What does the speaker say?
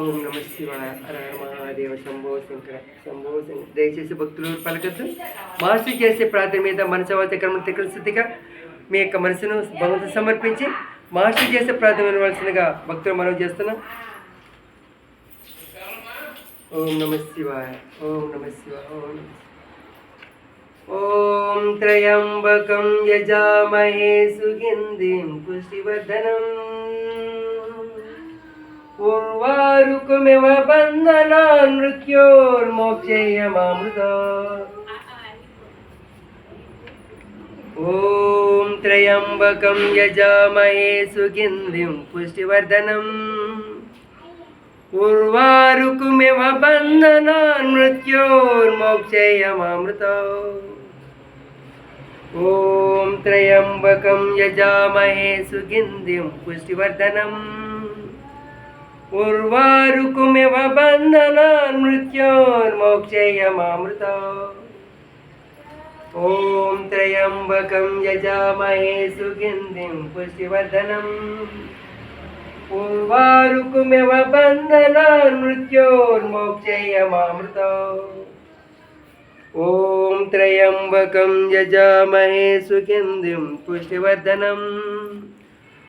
ఓం నమ శివాయ. హర హర మహాదేవ. శంభో శంకర. శంభో శంకర. దయచేసి భక్తులు పలకద్దు. మాస్టర్ చేసే ప్రార్థన మీద మనసవాత క్రమ స్థితిగా మీ యొక్క మనసును భగవంతుడు సమర్పించి మాస్టర్ చేసే ప్రార్థన వినవలసిందిగా భక్తులు మనం చేస్తున్నాం. ఓం నమ శివాయ. ఓం నమ శివాయ. ఓం నమ ఓం త్రయంబకం యజామహే సుగంధిం పుష్టివర్ధనం ఉర్వారుకమివ బంధనాన్ మృత్యోర్మోక్షేయమామృతాత్. ఓం త్రయంబకం యజామహే సుగంధిం పుష్టివర్ధనం ఉర్వారుకమివ బంధనాన్ మృత్యోర్మోక్షేయమామృతాత్. ఓం త్రయంబకం యజామహే సుగంధిం పుష్టివర్ధనం ఉర్వారుకమివ బంధనాన్ మృత్యోర్మోక్షేయమామృతాత్. ఓం త్రయంబకం యజామహే సుగంధిం పుష్టివర్ధనం ఉర్వారుకమివ బంధనాన్ మృత్యోర్మోక్షేయమామృతాత్. ఓం త్రయంబకం యజామహే సుగంధిం పుష్టివర్ధనం